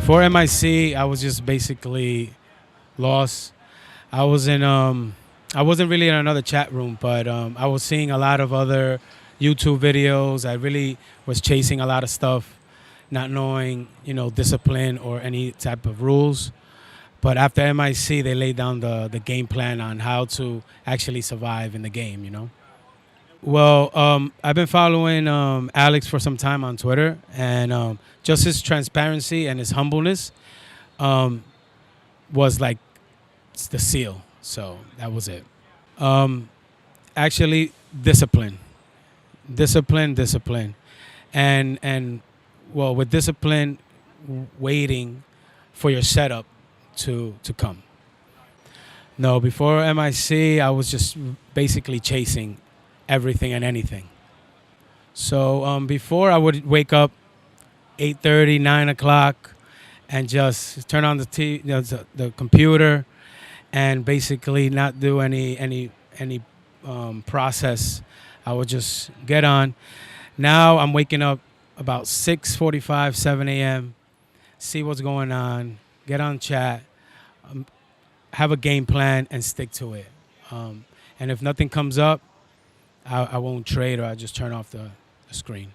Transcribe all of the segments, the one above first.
Before MIC, I was just basically lost. I was in I wasn't really in another chat room, but I was seeing a lot of other YouTube videos. I really was chasing a lot of stuff, not knowing, discipline or any type of rules. But after MIC, they laid down the game plan on how to actually survive in the game. Well, I've been following Alex for some time on Twitter, and just his transparency and his humbleness um, was like the seal. So that was it. Actually, discipline, and well, with discipline, waiting for your setup to come. No, before MIC, I was just basically chasing everything and anything. So before I would wake up 8:30, 9 o'clock, and just turn on the computer, and basically not do any process. I would just get on. Now I'm waking up about 6:45, 7 a.m. See what's going on, get on chat, have a game plan, and stick to it. And if nothing comes up, I won't trade, or I just turn off the screen.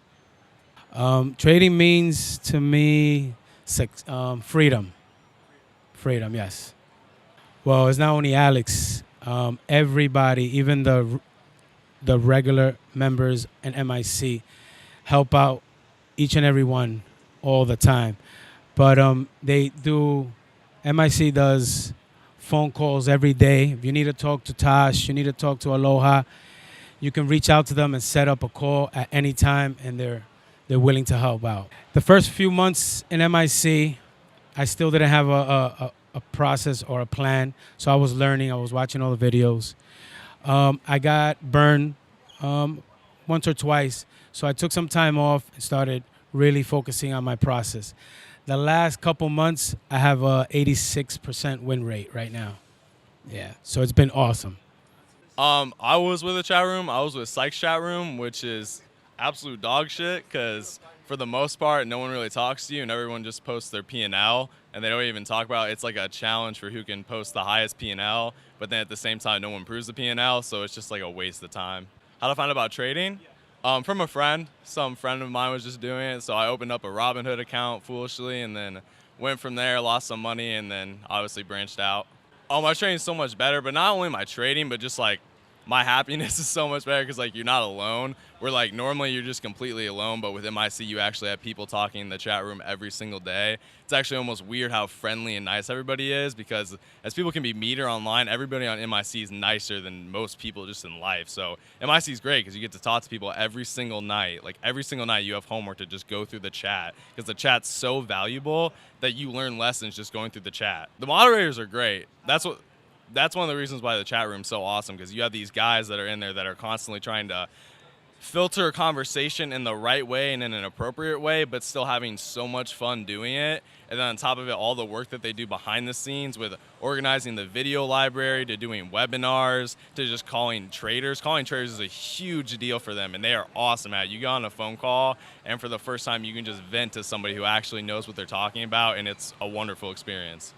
Trading means to me freedom. Freedom, yes. Well, it's not only Alex. Everybody, even the regular members in MIC, help out each and every one all the time. But MIC does phone calls every day. If you need to talk to Tosh, you need to talk to Aloha, you can reach out to them and set up a call at any time, and they're willing to help out. The first few months in MIC, I still didn't have a process or a plan, so I was learning. I was watching all the videos. I got burned once or twice, so I took some time off and started really focusing on my process. The last couple months, I have a 86% win rate right now. Yeah, so it's been awesome. I was with a chat room. I was with M.I.C's chat room, which is absolute dog shit because for the most part, no one really talks to you and everyone just posts their P&L and they don't even talk about it. It's like a challenge for who can post the highest P&L, but then at the same time, no one proves the P&L, so it's just like a waste of time. How to find out about trading? From a friend. Some friend of mine was just doing it, so I opened up a Robinhood account foolishly and then went from there, lost some money, and then obviously branched out. Oh, my trading's so much better, but not only my trading, but just like my happiness is so much better because like you're not alone. Where like normally you're just completely alone, but with M.I.C you actually have people talking in the chat room every single day. It's actually almost weird how friendly and nice everybody is because as people can be meaner online, everybody on M.I.C is nicer than most people just in life. So M.I.C is great because you get to talk to people every single night. Like every single night you have homework to just go through the chat because the chat's so valuable that you learn lessons just going through the chat. The moderators are great. That's one of the reasons why the chat room's so awesome because you have these guys that are in there that are constantly trying to filter a conversation in the right way and in an appropriate way, but still having so much fun doing it. And then on top of it, all the work that they do behind the scenes with organizing the video library, to doing webinars, to just calling traders. Calling traders is a huge deal for them, and they are awesome at it. You go on a phone call, and for the first time, you can just vent to somebody who actually knows what they're talking about, and it's a wonderful experience.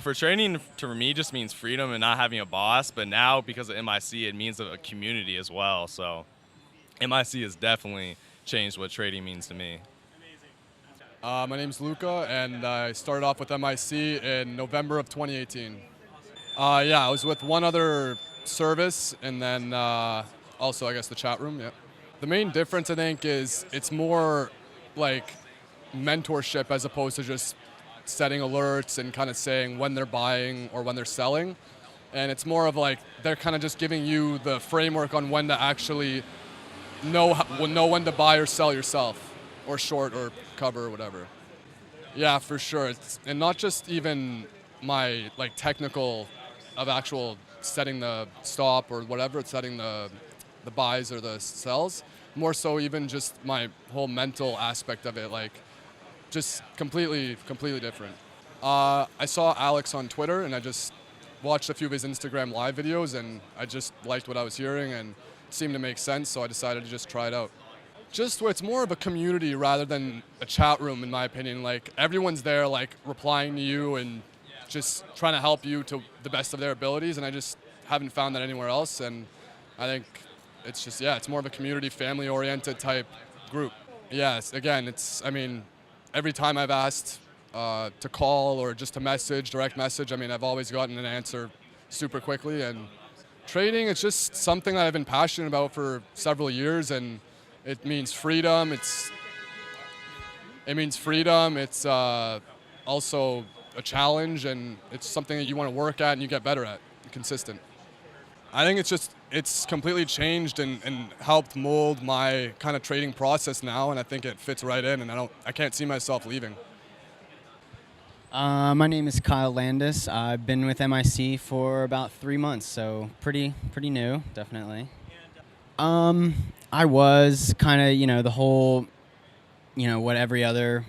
For trading, to me, just means freedom and not having a boss, but now, because of M.I.C, it means a community as well, so M.I.C has definitely changed what trading means to me. My name's Luca, and I started off with M.I.C in November of 2018. Yeah, I was with one other service, and then also, I guess, the chat room, yeah. The main difference, I think, is it's more like mentorship as opposed to just setting alerts and kind of saying when they're buying or when they're selling. And it's more of like they're kind of just giving you the framework on when to actually know when to buy or sell yourself, or short or cover or whatever. Yeah, for sure. And not just even my like technical of actual setting the stop or whatever, it's setting the buys or the sells. More so even just my whole mental aspect of it, like just completely different. I saw Alex on Twitter and I just watched a few of his Instagram live videos and I just liked what I was hearing and it seemed to make sense, so I decided to just try it out. Just where it's more of a community rather than a chat room, in my opinion. Like everyone's there, like replying to you and just trying to help you to the best of their abilities. And I just haven't found that anywhere else. And I think it's just, yeah, it's more of a community, family-oriented type group. Yes, again, I mean, every time I've asked to call or just to message, direct message, I mean, I've always gotten an answer super quickly. And trading, it's just something that I've been passionate about for several years, and it means freedom. It means freedom. It's also a challenge, and it's something that you want to work at and you get better at, consistent. I think it's completely changed and helped mold my kind of trading process now, and I think it fits right in, and I can't see myself leaving. My name is Kyle Landis. I've been with M.I.C for about 3 months, so pretty new, definitely. I was kind of, the whole, what every other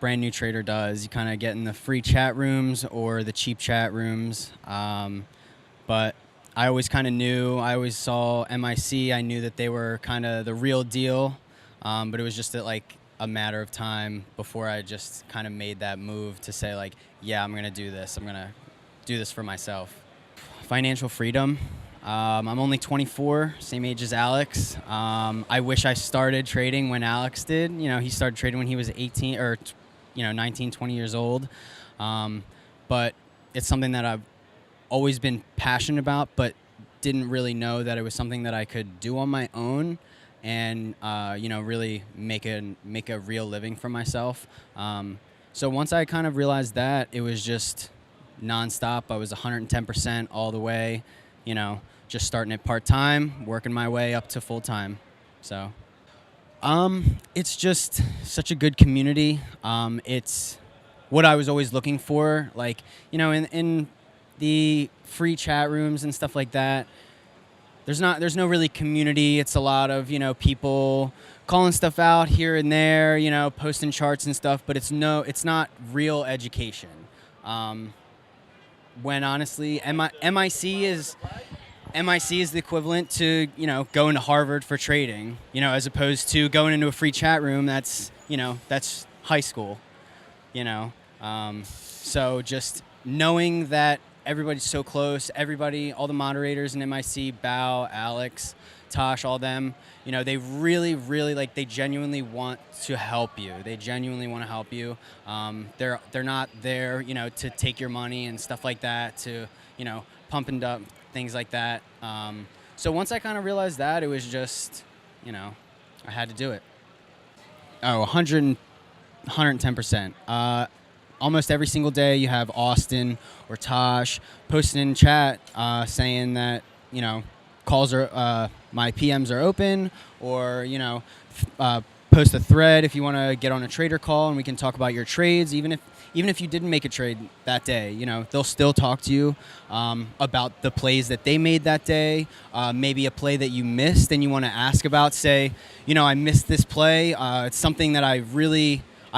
brand new trader does. You kind of get in the free chat rooms or the cheap chat rooms. But I always kind of knew. I always saw M.I.C. I knew that they were kind of the real deal. But it was just a matter of time before I just kind of made that move to say yeah, I'm gonna do this. I'm gonna do this for myself. Financial freedom. I'm only 24, same age as Alex. I wish I started trading when Alex did. He started trading when he was 18 or 19, 20 years old. But it's something that I've always been passionate about, but didn't really know that it was something that I could do on my own and really make a real living for myself. So once I kind of realized that, it was just nonstop. I was 110% all the way, just starting at part-time, working my way up to full-time. So it's just such a good community. It's what I was always looking for, in the free chat rooms and stuff like that. There's no really community. It's a lot of, people calling stuff out here and there, posting charts and stuff, but it's not real education. When honestly, M.I.C is the equivalent to, going to Harvard for trading, as opposed to going into a free chat room. That's high school, So just knowing that everybody's so close, all the moderators in M.I.C, Bao, Alex, Tosh, all them, they really, really, they genuinely want to help you. They genuinely want to help you. They're not there, to take your money and stuff like that, to, pump and dump, things like that. So once I kind of realized that, it was just, I had to do it. Oh, 110%. Almost every single day you have Austin or Tosh posting in chat saying that, calls are, my PMs are open, or, post a thread if you want to get on a trader call and we can talk about your trades. Even if you didn't make a trade that day, they'll still talk to you about the plays that they made that day, maybe a play that you missed and you want to ask about. Say, I missed this play. It's something that I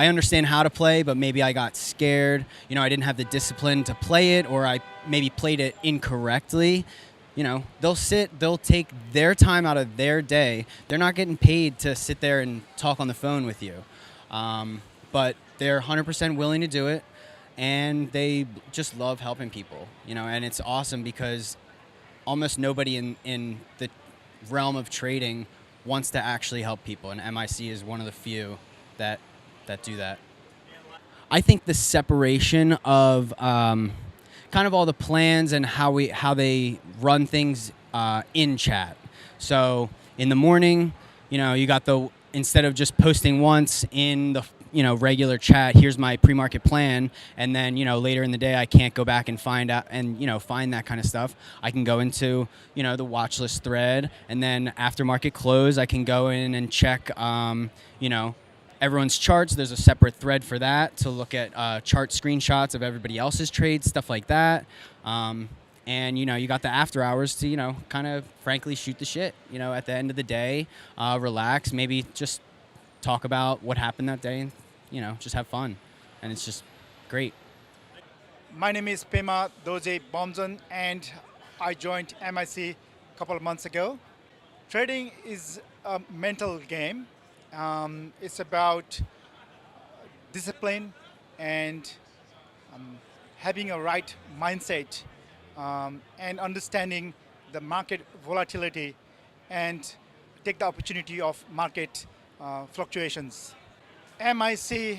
understand how to play, but maybe I got scared. I didn't have the discipline to play it, or I maybe played it incorrectly. They'll take their time out of their day. They're not getting paid to sit there and talk on the phone with you. But they're 100% willing to do it, and they just love helping people, and it's awesome because almost nobody in the realm of trading wants to actually help people, and M.I.C is one of the few that do that. I think the separation of kind of all the plans and how they run things in chat. So in the morning, you got instead of just posting once in the regular chat, here's my pre-market plan, and then later in the day I can't go back and find out and find that kind of stuff. I can go into the watch list thread, and then after market close I can go in and check everyone's charts. There's a separate thread for that to look at chart screenshots of everybody else's trades, stuff like that. And you got the after hours to kind of frankly shoot the shit. At the end of the day, relax, maybe just talk about what happened that day, and just have fun, and it's just great. My name is Pema Doje Bomzon, and I joined M.I.C a couple of months ago. Trading is a mental game. It's about discipline and having a right mindset and understanding the market volatility and take the opportunity of market fluctuations. MIC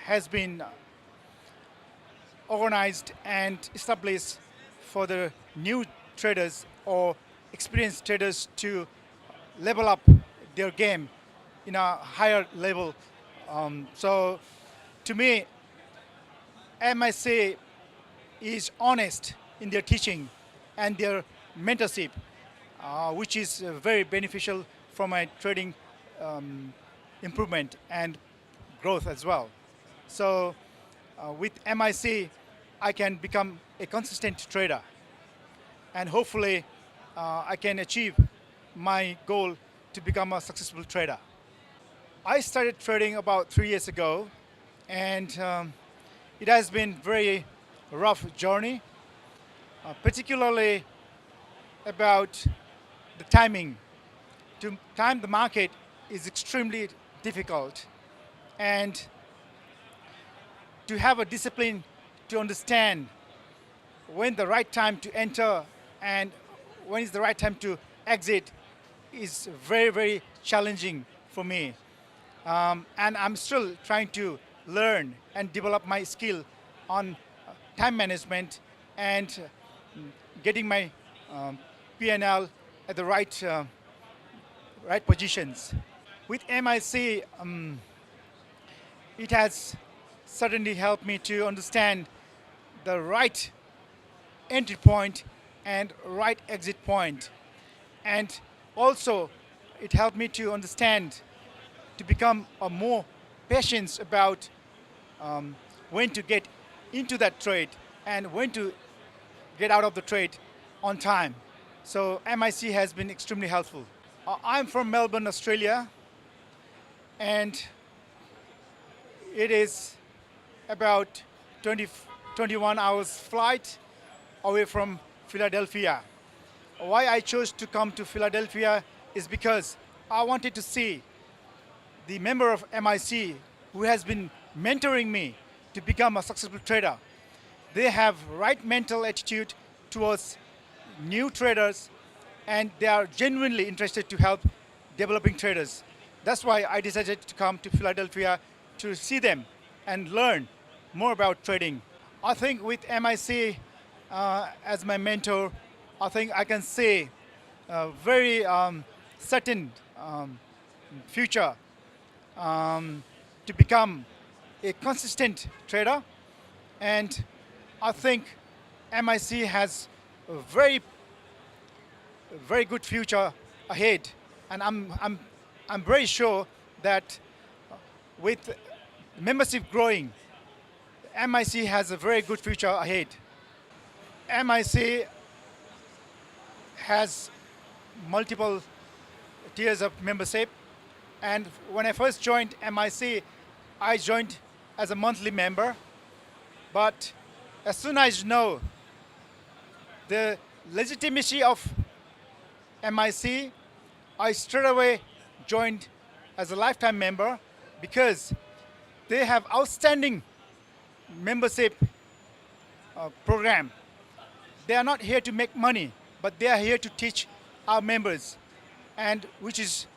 has been organized and established for the new traders or experienced traders to level up their game in a higher level. So to me, M.I.C is honest in their teaching and their mentorship, which is very beneficial for my trading improvement and growth as well. So with M.I.C, I can become a consistent trader, and hopefully I can achieve my goal to become a successful trader. I started trading about 3 years ago, and it has been very rough journey, particularly about the timing. To time the market is extremely difficult, and to have a discipline to understand when the right time to enter and when is the right time to exit is very, very challenging for me. And I'm still trying to learn and develop my skill on time management and getting my P&L at the right positions. With M.I.C, it has certainly helped me to understand the right entry point and right exit point. And also, it helped me to understand, to become a more patient about when to get into that trade and when to get out of the trade on time. So M.I.C has been extremely helpful. I'm from Melbourne, Australia, and it is about 21 hours flight away from Philadelphia. Why I chose to come to Philadelphia is because I wanted to see the member of M.I.C who has been mentoring me to become a successful trader. They have right mental attitude towards new traders, and they are genuinely interested to help developing traders. That's why I decided to come to Philadelphia to see them and learn more about trading. I think with M.I.C as my mentor, I think I can see a very certain future to become a consistent trader, and I think M.I.C has a very good future ahead, and I'm very sure that with membership growing, M.I.C has a very good future ahead. M.I.C has multiple tiers of membership, and when I first joined M.I.C, I joined as a monthly member, but as soon as you know the legitimacy of M.I.C, I straight away joined as a lifetime member because they have outstanding membership program. They are not here to make money, but they are here to teach our members, and which is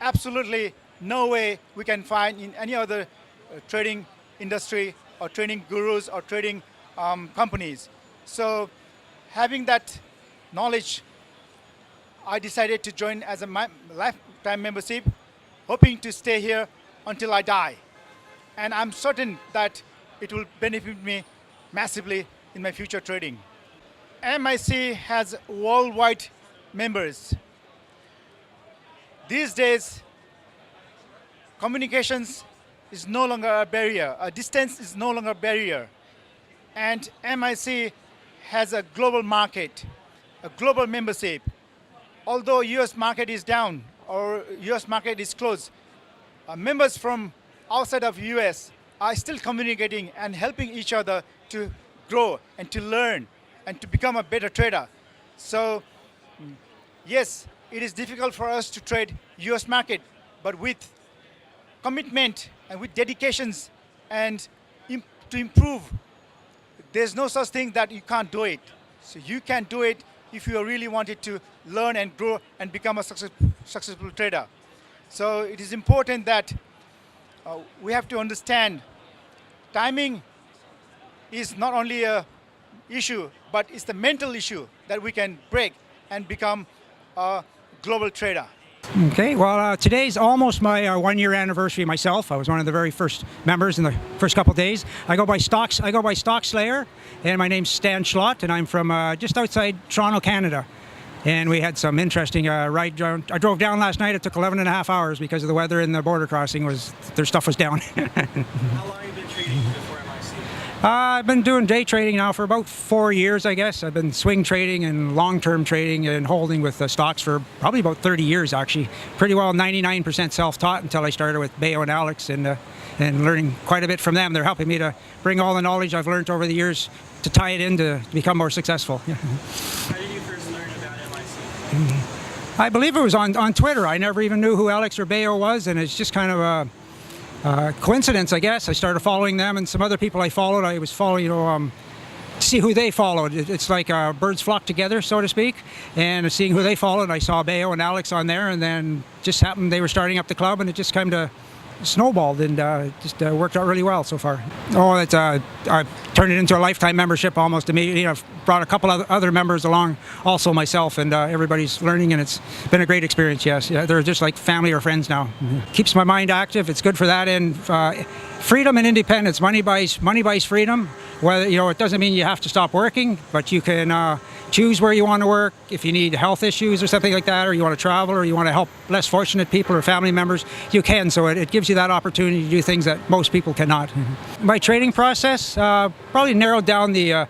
absolutely no way we can find in any other trading industry or trading gurus or trading companies. So having that knowledge, I decided to join as a lifetime membership, hoping to stay here until I die. And I'm certain that it will benefit me massively in my future trading. M.I.C has worldwide members. These days, communications is no longer a barrier. A distance is no longer a barrier. And M.I.C has a global market, a global membership. Although US market is down or US market is closed, members from outside of US are still communicating and helping each other to grow and to learn and to become a better trader. So yes, it is difficult for us to trade US market, but with commitment and with dedications and to improve, there's no such thing that you can't do it. So you can do it if you really wanted to learn and grow and become a successful trader. So it is important that we have to understand timing is not only a issue, but it's the mental issue that we can break and become a global trader. Okay, well, today's almost my 1-year anniversary myself. I was one of the very first members in the first couple of days. I go by Stock Slayer, and my name's Stan Schlott, and I'm from just outside Toronto, Canada. And we had some interesting ride down. I drove down last night. It took 11 and a half hours because of the weather and the border crossing their stuff was down. How long have you been trading before M.I.C? I've been doing day trading now for about 4 years, I guess. I've been swing trading and long-term trading and holding with stocks for probably about 30 years, actually. Pretty well 99% self-taught until I started with Bayo and Alex and learning quite a bit from them. They're helping me to bring all the knowledge I've learned over the years to tie it in to become more successful. How did you first learn about M.I.C? I believe it was on Twitter. I never even knew who Alex or Bayo was, and it's just kind of a coincidence, I guess. I started following them and some other people I followed. I was following, to see who they followed. It's like birds flock together, so to speak. And seeing who they followed, I saw Bayo and Alex on there, and then just happened they were starting up the club, and it just kind of snowballed and just worked out really well so far. I turned it into a lifetime membership almost immediately. I've brought a couple of other members along also myself, and everybody's learning, and it's been a great experience. Yes, yeah, they're just like family or friends now. Keeps my mind active. It's good for that, and freedom and independence. Money buys freedom. Whether it doesn't mean you have to stop working, but you can choose where you want to work. If you need health issues or something like that, or you want to travel, or you want to help less fortunate people or family members, you can. So it gives you that opportunity to do things that most people cannot. My trading process probably narrowed down the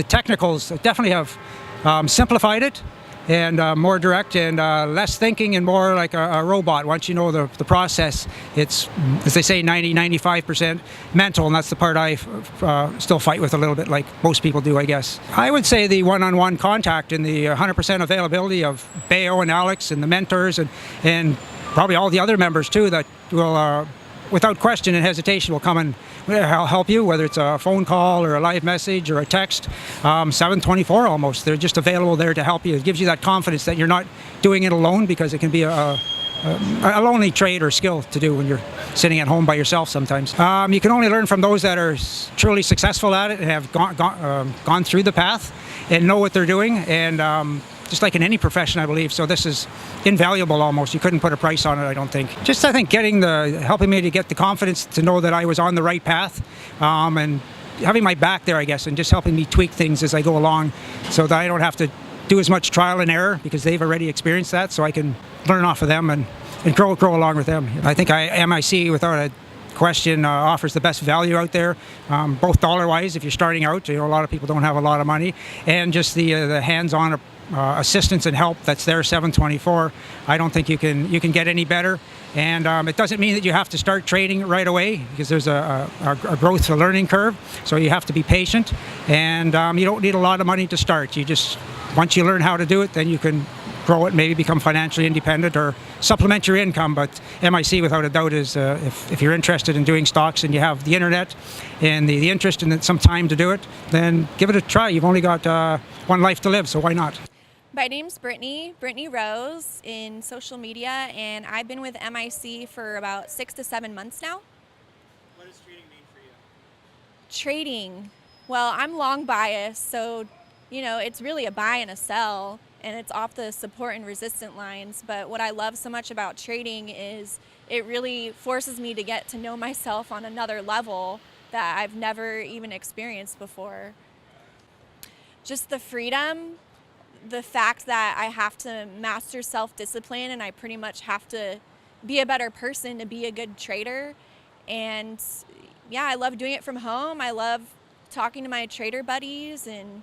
technicals. I definitely have simplified it and more direct and less thinking and more like a robot. Once you know the process, it's, as they say, 90-95% mental, and that's the part I still fight with a little bit, like most people do, I guess. I would say the one-on-one contact and the 100% availability of Bayo and Alex and the mentors and probably all the other members too that will, without question and hesitation, will come and help you, whether it's a phone call or a live message or a text. 7/24 almost. They're just available there to help you. It gives you that confidence that you're not doing it alone, because it can be a lonely trade or skill to do when you're sitting at home by yourself sometimes. You can only learn from those that are truly successful at it and have gone through the path and know what they're doing, and just like in any profession, I believe. So this is invaluable almost. You couldn't put a price on it, I don't think. Just, I think, helping me to get the confidence to know that I was on the right path, and having my back there, I guess, and just helping me tweak things as I go along so that I don't have to do as much trial and error, because they've already experienced that, so I can learn off of them and grow along with them. I think M.I.C, without a question, offers the best value out there, both dollar-wise if you're starting out. A lot of people don't have a lot of money, and just the hands-on assistance and help that's there 7/24. I don't think you can get any better. And it doesn't mean that you have to start trading right away, because there's a growth to learning curve. So you have to be patient, and you don't need a lot of money to start. You just, once you learn how to do it, then you can grow it, maybe become financially independent or supplement your income. But M.I.C, without a doubt, is if you're interested in doing stocks and you have the internet and the interest and some time to do it, then give it a try. You've only got one life to live, so why not? My name's Brittany Rose in social media, and I've been with M.I.C for about 6 to 7 months now. What does trading mean for you? Trading, well, I'm long biased, so it's really a buy and a sell, and it's off the support and resistance lines. But what I love so much about trading is it really forces me to get to know myself on another level that I've never even experienced before. Just the freedom, the fact that I have to master self-discipline, and I pretty much have to be a better person to be a good trader. And yeah, I love doing it from home. I love talking to my trader buddies, and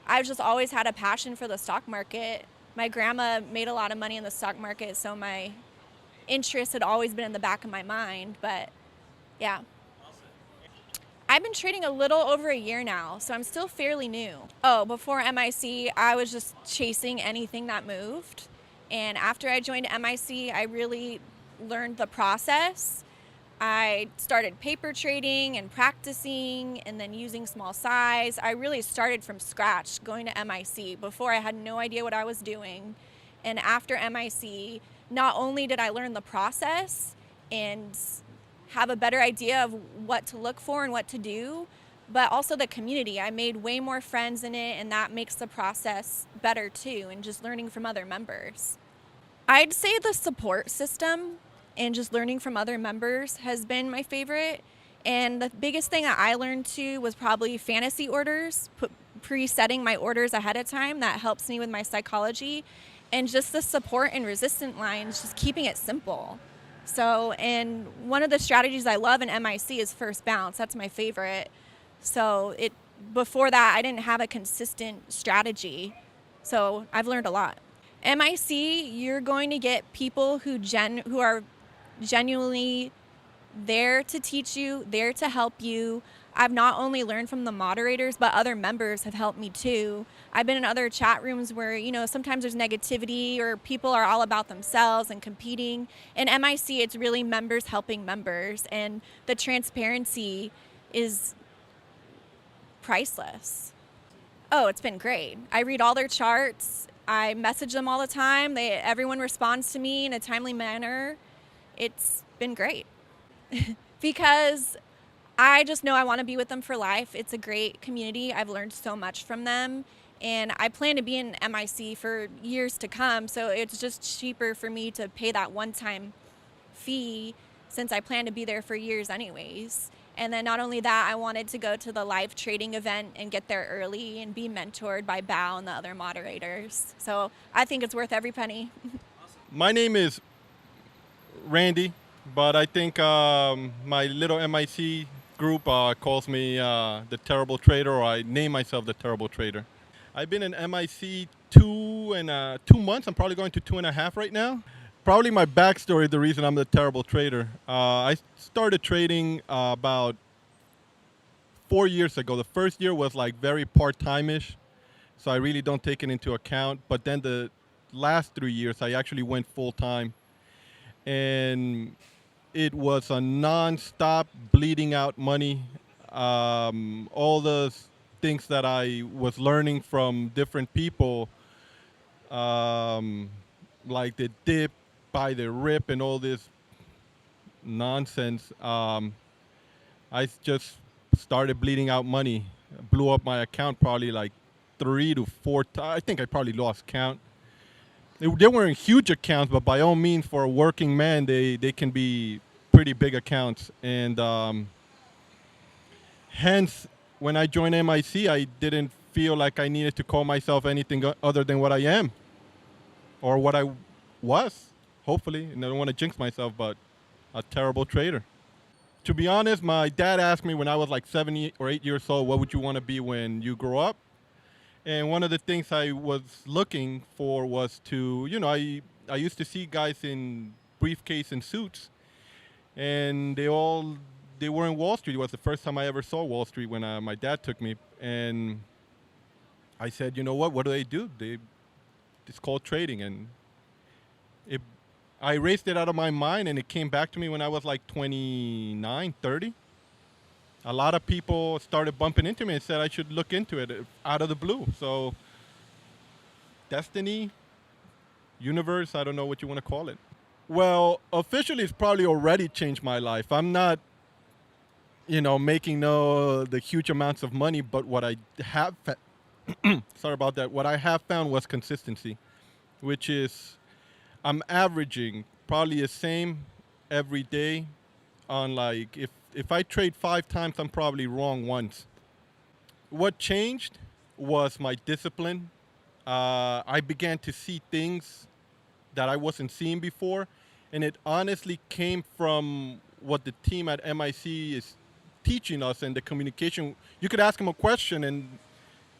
I've just always had a passion for the stock market. My grandma made a lot of money in the stock market, so my interest had always been in the back of my mind. But yeah. I've been trading a little over a year now, so I'm still fairly new. Oh, before M.I.C, I was just chasing anything that moved. And after I joined M.I.C, I really learned the process. I started paper trading and practicing and then using small size. I really started from scratch going to MIC. Before, I had no idea what I was doing. And after MIC, not only did I learn the process and have a better idea of what to look for and what to do, but also the community. I made way more friends in it, and that makes the process better too, and just learning from other members. I'd say the support system and just learning from other members has been my favorite. And the biggest thing that I learned too was probably fantasy orders, pre-setting my orders ahead of time. That helps me with my psychology. And just the support and resistant lines, just keeping it simple. So, and one of the strategies I love in MIC is first bounce. That's my favorite. So before that, I didn't have a consistent strategy. So I've learned a lot. MIC, you're going to get people who are genuinely there to teach you, there to help you. I've not only learned from the moderators, but other members have helped me too. I've been in other chat rooms where, sometimes there's negativity or people are all about themselves and competing. In MIC, it's really members helping members, and the transparency is priceless. Oh, it's been great. I read all their charts. I message them all the time. Everyone responds to me in a timely manner. It's been great because I just know I want to be with them for life. It's a great community. I've learned so much from them, and I plan to be in MIC for years to come. So it's just cheaper for me to pay that one-time fee since I plan to be there for years anyways. And then not only that, I wanted to go to the live trading event and get there early and be mentored by Bao and the other moderators. So I think it's worth every penny. My name is Randy, but I think my little MIC group calls me the Terrible Trader, or I name myself the Terrible Trader. I've been in MIC 2 months. I'm probably going to 2.5 right now. Probably my backstory, the reason I'm the Terrible Trader. I started trading about 4 years ago. The first year was like very part-time-ish, so I really don't take it into account. But then the last 3 years, I actually went full-time. And it was a non-stop bleeding out money. All the things that I was learning from different people, like the dip, buy the rip, and all this nonsense, I just started bleeding out money. Blew up my account probably like 3 to 4 times. I think I probably lost count. They weren't huge accounts, but by all means, for a working man, they can be pretty big accounts. And hence, when I joined MIC, I didn't feel like I needed to call myself anything other than what I am, or what I was, hopefully. And I don't want to jinx myself, but a terrible trader. To be honest, my dad asked me when I was like 7 or 8 years old, what would you want to be when you grow up? And one of the things I was looking for was to, I used to see guys in briefcase and suits, and they were in Wall Street. It was the first time I ever saw Wall Street when my dad took me. And I said, you know what do they do? It's called trading. And I erased it out of my mind, and it came back to me when I was like 29, 30. A lot of people started bumping into me and said I should look into it out of the blue. So destiny, universe, I don't know what you want to call it. Well, officially, it's probably already changed my life. I'm not, making the huge amounts of money, but what I have, sorry about that, what I have found was consistency, which is I'm averaging probably the same every day on like, if I trade 5 times, I'm probably wrong once. What changed was my discipline. I began to see things that I wasn't seeing before, and it honestly came from what the team at MIC is teaching us and the communication. You could ask them a question, and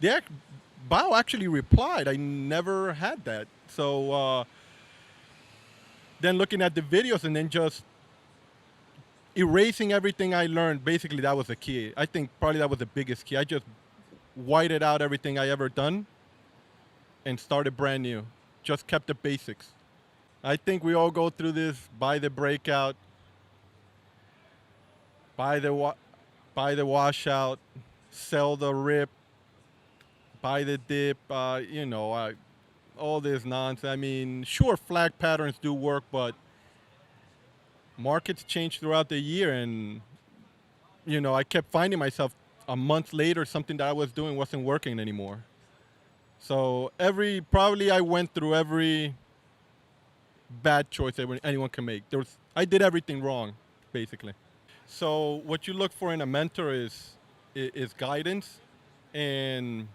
Bao actually replied. I never had that. So then looking at the videos and then just erasing everything I learned, basically that was the key. I think probably that was the biggest key. I just whited out everything I ever done and started brand new. Just kept the basics. I think we all go through this: buy the breakout, buy the washout, sell the rip, buy the dip. All this nonsense. I mean, sure, flag patterns do work, but markets change throughout the year, and I kept finding myself a month later, something that I was doing wasn't working anymore. So probably I went through every bad choice that anyone can make. I did everything wrong, basically. So what you look for in a mentor is guidance, and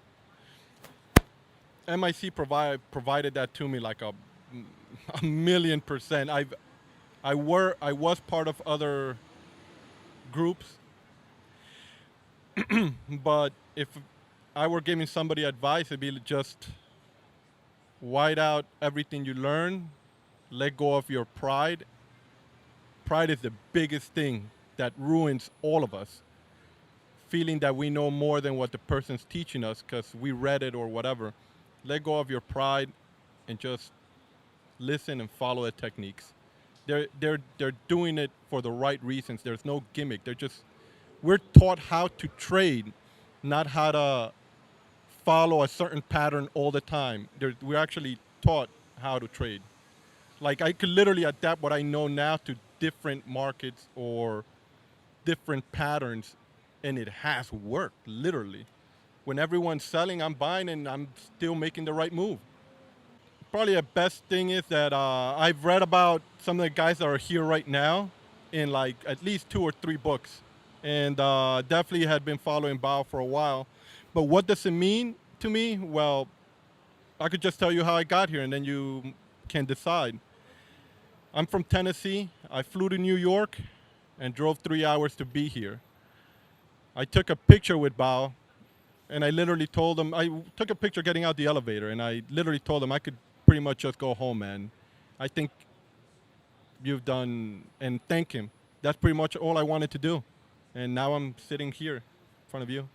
MIC provided that to me like a 1,000,000%. I was part of other groups, but if I were giving somebody advice, it'd be just white out everything you learn, let go of your pride. Pride is the biggest thing that ruins all of us. Feeling that we know more than what the person's teaching us because we read it or whatever. Let go of your pride and just listen and follow the techniques. They're doing it for the right reasons. There's no gimmick. We're taught how to trade, not how to follow a certain pattern all the time. We're actually taught how to trade. Like I could literally adapt what I know now to different markets or different patterns, and it has worked, literally. When everyone's selling, I'm buying, and I'm still making the right move. Probably the best thing is that I've read about some of the guys that are here right now in like at least 2 or 3 books, and definitely had been following Bao for a while. But what does it mean to me? Well, I could just tell you how I got here, and then you can decide. I'm from Tennessee. I flew to New York and drove 3 hours to be here. I took a picture with Bao, and I literally told him, I took a picture getting out the elevator, and I literally told him I could pretty much just go home, man. I think you've done, and thank him. That's pretty much all I wanted to do. And now I'm sitting here in front of you.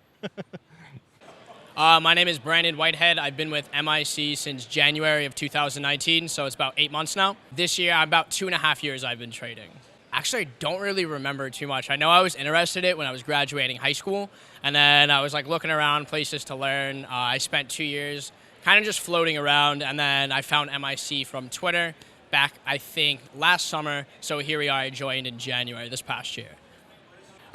My name is Brandon Whitehead. I've been with MIC since January of 2019, so it's about 8 months now. This year, about 2.5 years I've been trading. Actually, I don't really remember too much. I know I was interested in it when I was graduating high school, and then I was like looking around places to learn. I spent 2 years kind of just floating around, and then I found MIC from Twitter back, I think, last summer. So here we are, I joined in January this past year.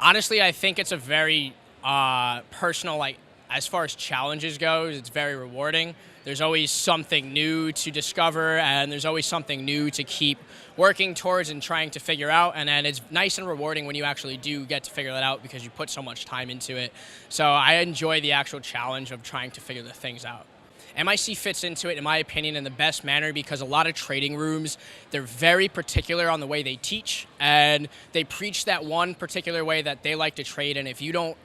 Honestly, I think it's a very personal, as far as challenges goes, it's very rewarding. There's always something new to discover, and there's always something new to keep working towards and trying to figure out. And then it's nice and rewarding when you actually do get to figure that out because you put so much time into it. So I enjoy the actual challenge of trying to figure the things out. MIC fits into it, in my opinion, in the best manner because a lot of trading rooms, they're very particular on the way they teach, and they preach that one particular way that they like to trade, and if you don't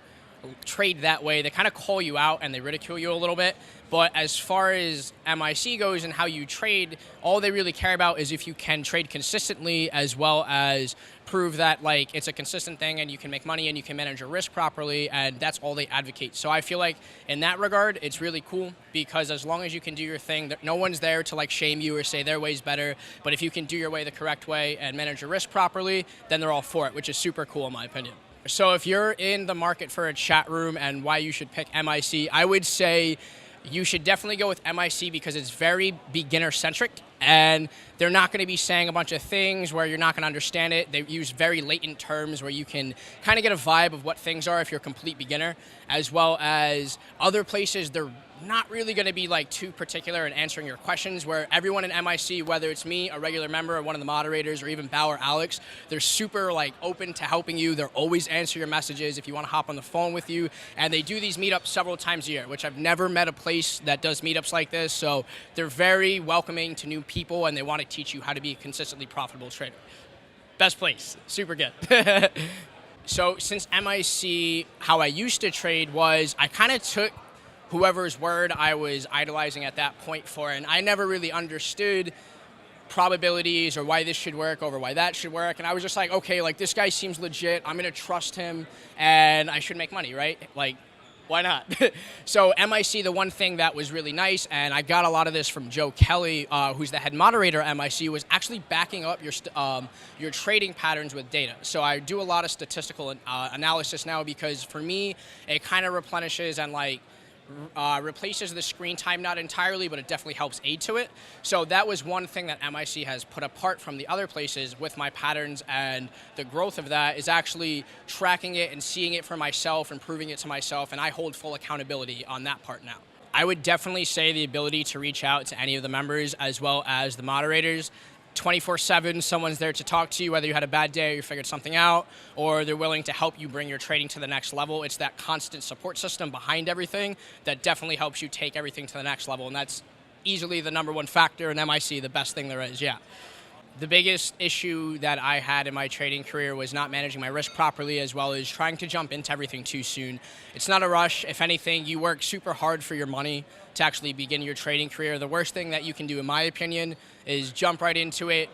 trade that way, they kind of call you out and they ridicule you a little bit. But as far as MIC goes and how you trade, all they really care about is if you can trade consistently, as well as prove that it's a consistent thing and you can make money and you can manage your risk properly, and that's all they advocate. So I feel like in that regard, it's really cool because as long as you can do your thing, no one's there to shame you or say their way's better. But if you can do your way the correct way and manage your risk properly, then they're all for it, which is super cool in my opinion. So if you're in the market for a chat room and why you should pick MIC, I would say you should definitely go with MIC because it's very beginner-centric, and they're not going to be saying a bunch of things where you're not going to understand it. They use very latent terms where you can kind of get a vibe of what things are if you're a complete beginner, as well as other places they're not really going to be too particular in answering your questions, where everyone in MIC, whether it's me, a regular member, or one of the moderators, or even Bao or Alex, they're super open to helping you. They'll always answer your messages if you want to hop on the phone with you, and they do these meetups several times a year, which I've never met a place that does meetups like this, so they're very welcoming to new people, and they want to teach you how to be a consistently profitable trader. Best place, super good. So since MIC, how I used to trade was I kind of took whoever's word I was idolizing at that point for, and I never really understood probabilities or why this should work over why that should work, and I was just okay, this guy seems legit, I'm gonna trust him, and I should make money, right? Why not? So MIC, the one thing that was really nice, and I got a lot of this from Joe Kelly, who's the head moderator at MIC, was actually backing up your trading patterns with data. So I do a lot of statistical analysis now because for me, it kind of replenishes and replaces the screen time, not entirely, but it definitely helps aid to it. So that was one thing that MIC has put apart from the other places with my patterns, and the growth of that is actually tracking it and seeing it for myself and proving it to myself, and I hold full accountability on that part now. I would definitely say the ability to reach out to any of the members as well as the moderators. 24/7, someone's there to talk to you, whether you had a bad day or you figured something out, or they're willing to help you bring your trading to the next level. It's that constant support system behind everything that definitely helps you take everything to the next level, and that's easily the number one factor in MIC, the best thing there is, yeah. The biggest issue that I had in my trading career was not managing my risk properly, as well as trying to jump into everything too soon. It's not a rush. If anything, you work super hard for your money to actually begin your trading career. The worst thing that you can do, in my opinion, is jump right into it,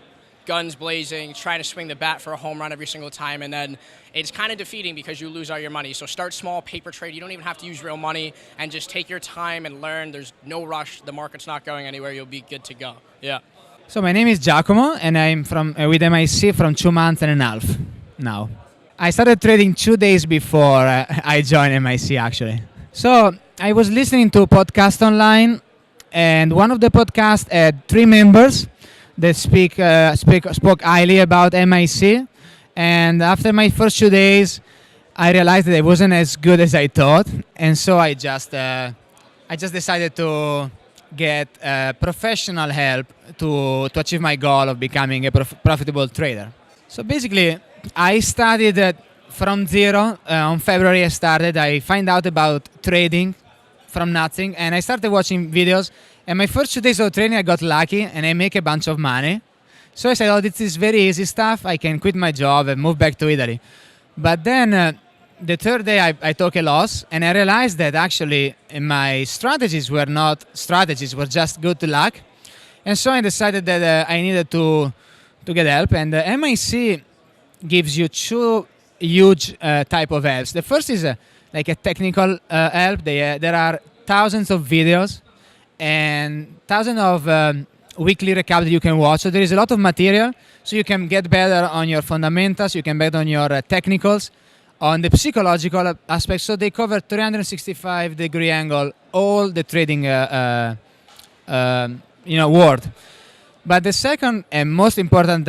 guns blazing, trying to swing the bat for a home run every single time, and then it's kind of defeating because you lose all your money. So start small, paper trade. You don't even have to use real money, and just take your time and learn. There's no rush. The market's not going anywhere. You'll be good to go. Yeah. So my name is Giacomo, and I'm from with MIC from 2 months and a half now. I started trading 2 days before I joined MIC actually. So I was listening to a podcast online, and one of the podcasts had 3 members that spoke highly about MIC. And after my first 2 days, I realized that it wasn't as good as I thought, and so I just decided to get professional help to achieve my goal of becoming a profitable trader. So basically, I studied from zero. On February I started. I find out about trading from nothing, and I started watching videos. And my first 2 days of training, I got lucky, and I make a bunch of money. So I said, oh, this is very easy stuff. I can quit my job and move back to Italy. But then the third day, I took a loss, and I realized that actually my strategies were not strategies, were just good luck. And so I decided that I needed to get help. And MIC gives you 2 huge type of helps. The first is like a technical help. There are thousands of videos and thousands of weekly recap that you can watch. So there is a lot of material, so you can get better on your fundamentals, you can better on your technicals, on the psychological aspects. So they cover 365-degree angle, all the trading world. But the second and most important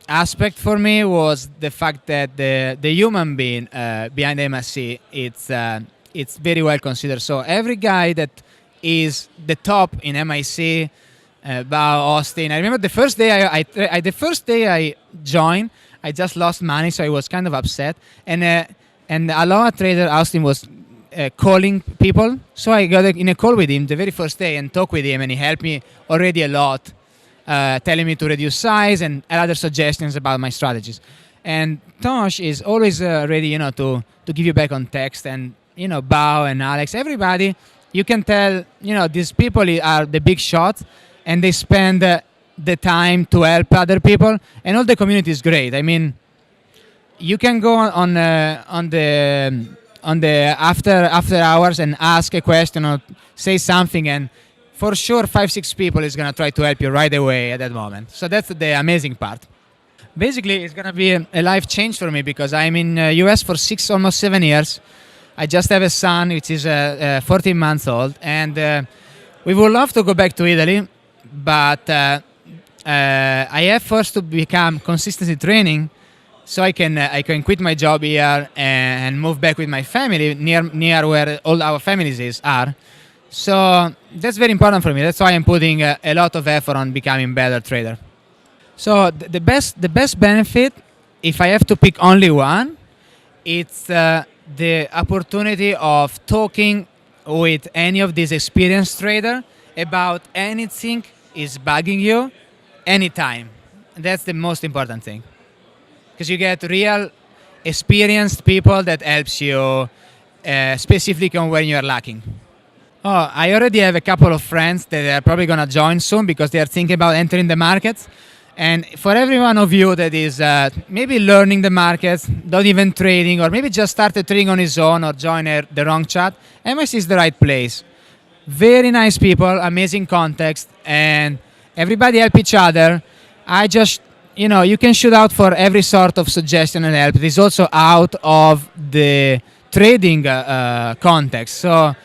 aspect for me was the fact that the human being behind MIC, it's very well considered. So every guy that is the top in MIC, Bao, Austin. I remember the first day I joined, I just lost money, so I was kind of upset. And Aloha trader Austin was calling people, so I got in a call with him the very first day and talked with him, and he helped me already a lot, telling me to reduce size and other suggestions about my strategies. And Tosh is always ready, to give you back on text, and Bao and Alex, everybody. You can tell, these people are the big shots, and they spend the time to help other people, and all the community is great. I mean, you can go on the after hours and ask a question or say something, and for sure 5-6 people is gonna try to help you right away at that moment. So that's the amazing part. Basically, it's gonna be a life change for me because I'm in US for almost 7 years. I just have a son, which is 14 months old, and we would love to go back to Italy, but I have first to become consistency training, so I can quit my job here and move back with my family near where all our families are. So that's very important for me. That's why I'm putting a lot of effort on becoming better trader. So the best benefit, if I have to pick only one, it's the opportunity of talking with any of these experienced trader about anything is bugging you anytime. That's the most important thing, because you get real experienced people that helps you specifically on when you are lacking. Oh, I already have a couple of friends that are probably gonna join soon because they are thinking about entering the markets, And for every one of you that is maybe learning the markets, not even trading, or maybe just started trading on his own or joined the wrong chat, M.I.C is the right place. Very nice people, amazing context, and everybody help each other. I just, you can shoot out for every sort of suggestion and help. It is also out of the trading context. So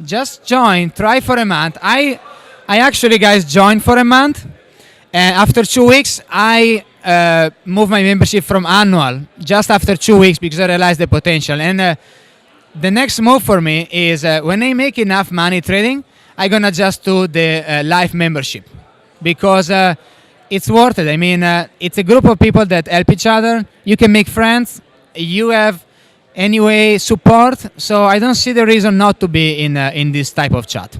just join, try for a month. I actually, guys, joined for a month. And after 2 weeks, I moved my membership from annual just after 2 weeks because I realized the potential. And the next move for me is when I make enough money trading, I'm going to just do the life membership because it's worth it. I mean, it's a group of people that help each other. You can make friends. You have, anyway, support. So I don't see the reason not to be in this type of chat.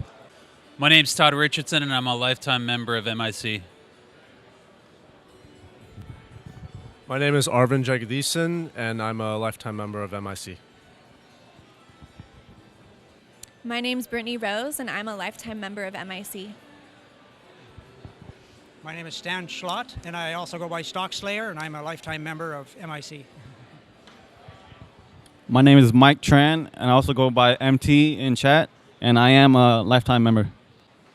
My name's Todd Richardson, and I'm a lifetime member of MIC. My name is Arvind Jagadisan, and I'm a lifetime member of MIC. My name's Brittany Rose, and I'm a lifetime member of MIC. My name is Stan Schlott, and I also go by Stock Slayer, and I'm a lifetime member of MIC. My name is Mike Tran, and I also go by MT in chat, and I am a lifetime member.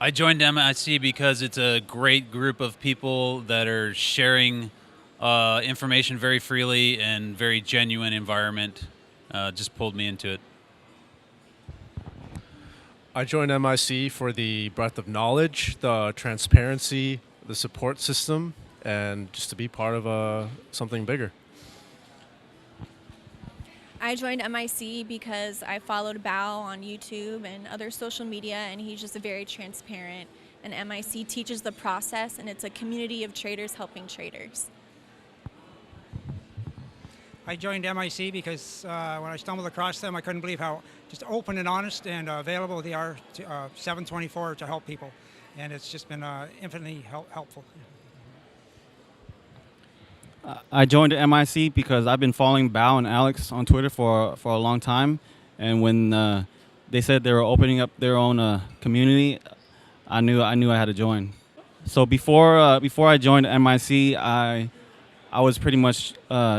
I joined MIC because it's a great group of people that are sharing information very freely and very genuine environment. Just pulled me into it. I joined MIC for the breadth of knowledge, the transparency, the support system, and just to be part of something bigger. I joined MIC because I followed Bao on YouTube and other social media, and he's just very transparent. And MIC teaches the process, and it's a community of traders helping traders. I joined MIC because when I stumbled across them, I couldn't believe how just open and honest and available they are to 7/24 to help people. And it's just been infinitely helpful. I joined MIC because I've been following Bao and Alex on Twitter for a long time, and when they said they were opening up their own community, I knew I had to join. So before I joined MIC, I was pretty much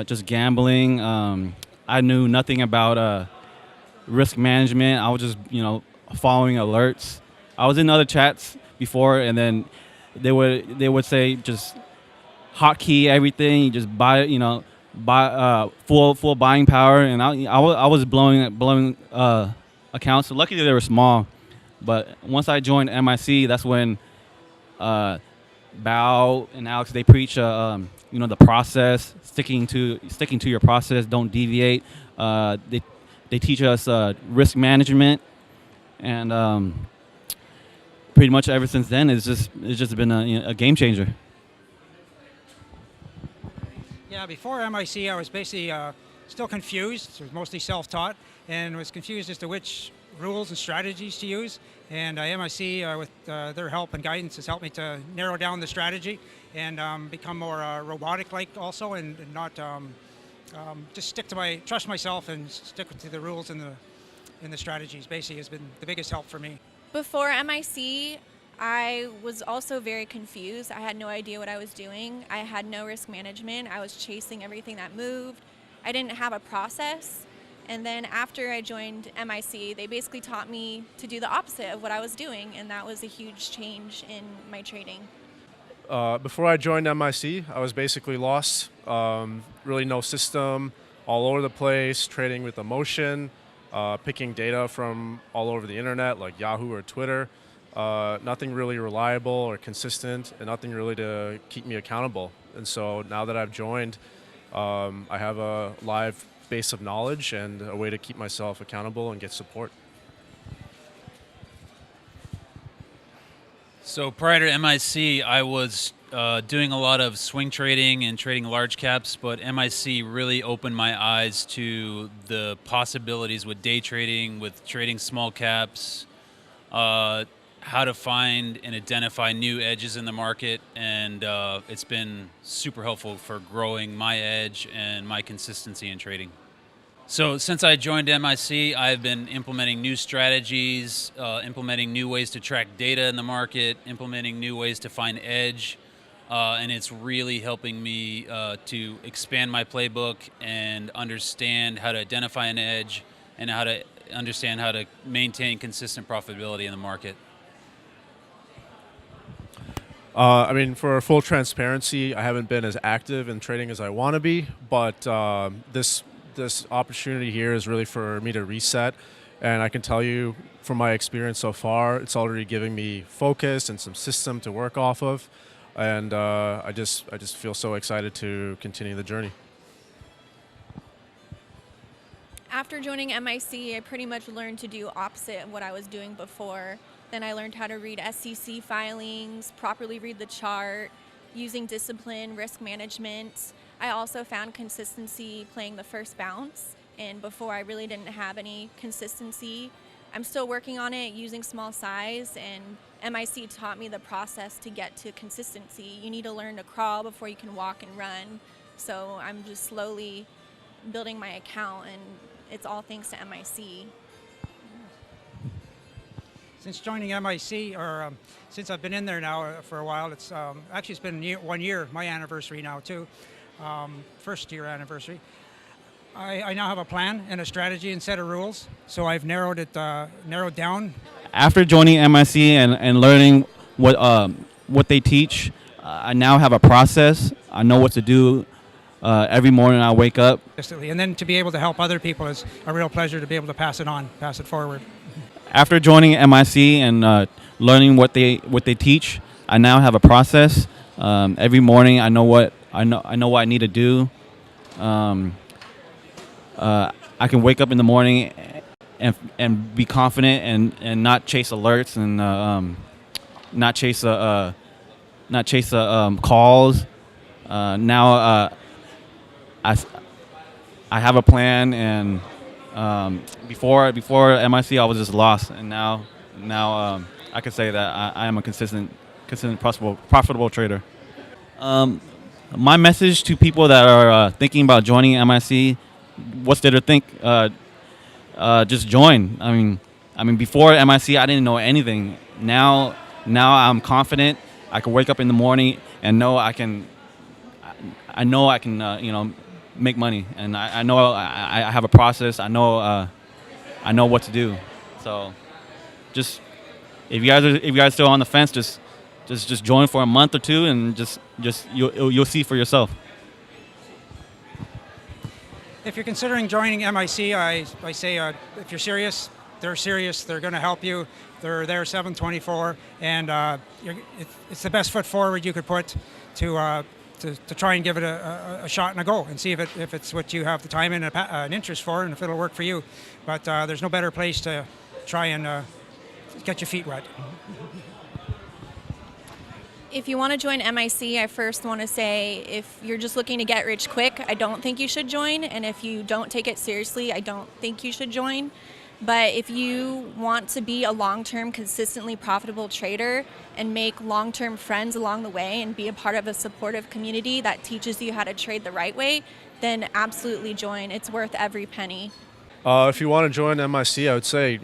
just gambling. I knew nothing about risk management. I was just following alerts. I was in other chats before, and then they would say just hotkey everything. You just buy full buying power, and I was blowing accounts. So luckily they were small, but once I joined MIC, that's when Bao and Alex, they preach the process, sticking to your process, don't deviate. They teach us risk management, and pretty much ever since then it's just been a game changer. Yeah, before MIC, I was basically still confused. It was mostly self-taught, and was confused as to which rules and strategies to use. And MIC, with their help and guidance, has helped me to narrow down the strategy and become more robotic-like also, and not just trust myself and stick to the rules and the strategies. Basically, has been the biggest help for me. Before MIC, I was also very confused. I had no idea what I was doing. I had no risk management. I was chasing everything that moved. I didn't have a process. And then after I joined MIC, they basically taught me to do the opposite of what I was doing, and that was a huge change in my trading. Before I joined MIC, I was basically lost. Really no system, all over the place, trading with emotion, picking data from all over the internet like Yahoo or Twitter. Nothing really reliable or consistent, and nothing really to keep me accountable. And so now that I've joined, I have a live base of knowledge and a way to keep myself accountable and get support. So prior to MIC, I was doing a lot of swing trading and trading large caps, but MIC really opened my eyes to the possibilities with day trading, with trading small caps, how to find and identify new edges in the market, and it's been super helpful for growing my edge and my consistency in trading. So since I joined MIC, I've been implementing new strategies, implementing new ways to track data in the market, implementing new ways to find edge, and it's really helping me to expand my playbook and understand how to identify an edge and how to understand how to maintain consistent profitability in the market. I mean, for full transparency, I haven't been as active in trading as I want to be, but this opportunity here is really for me to reset. And I can tell you from my experience so far, it's already giving me focus and some system to work off of. And I just feel so excited to continue the journey. After joining MIC, I pretty much learned to do opposite of what I was doing before. Then I learned how to read SEC filings, properly read the chart, using discipline, risk management. I also found consistency playing the first bounce, and before I really didn't have any consistency. I'm still working on it using small size, and MIC taught me the process to get to consistency. You need to learn to crawl before you can walk and run. So I'm just slowly building my account, and it's all thanks to MIC. Since joining MIC, or since I've been in there now for a while, it's actually it's been 1 year, my anniversary now too, first year anniversary. I now have a plan and a strategy and set of rules, so I've narrowed down. After joining MIC and learning what they teach, I now have a process. I know what to do every morning I wake up. And then to be able to help other people is a real pleasure, to be able to pass it on, pass it forward. After joining MIC and learning what they teach, I now have a process. Every morning I know what I need to do. I can wake up in the morning and be confident and not chase alerts and not chase calls. Now I have a plan, and before MIC I was just lost, and now I can say that I am a consistent profitable trader. My message to people that are thinking about joining MIC, what's there to think? Just join. I mean, before MIC, I didn't know anything. Now I'm confident. I can wake up in the morning and know I can make money, and I know I have a process. I know what to do. So, just if you guys are still on the fence, just join for a month or two, and just you'll see for yourself. If you're considering joining MIC, I say if you're serious, they're serious. They're going to help you. They're there 7/24, and it's the best foot forward you could put to try and give it a shot and a go, and see if it's what you have the time and an interest for, and if it'll work for you. But there's no better place to try and get your feet wet. If you want to join MIC, I first want to say if you're just looking to get rich quick, I don't think you should join. And if you don't take it seriously, I don't think you should join. But if you want to be a long-term, consistently profitable trader and make long-term friends along the way and be a part of a supportive community that teaches you how to trade the right way, then absolutely join. It's worth every penny. If you want to join MIC, I would say,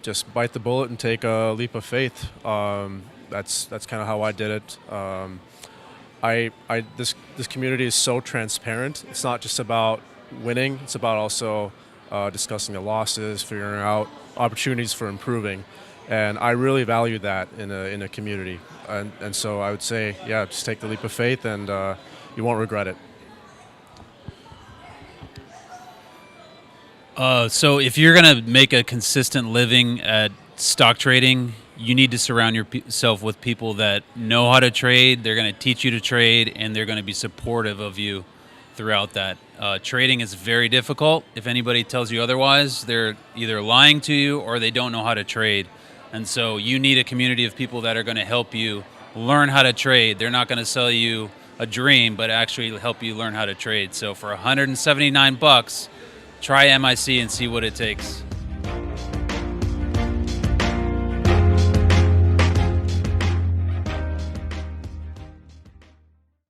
just bite the bullet and take a leap of faith. That's kind of how I did it. This community is so transparent. It's not just about winning. It's about also discussing the losses, figuring out opportunities for improving, and I really value that in a community. And so I would say, yeah, just take the leap of faith, and you won't regret it. So if you're going to make a consistent living at stock trading, you need to surround yourself with people that know how to trade. They're going to teach you to trade, and they're going to be supportive of you throughout that. Trading is very difficult. If anybody tells you otherwise, they're either lying to you or they don't know how to trade. And so you need a community of people that are going to help you learn how to trade. They're not going to sell you a dream, but actually help you learn how to trade. So for $179, try MIC and see what it takes.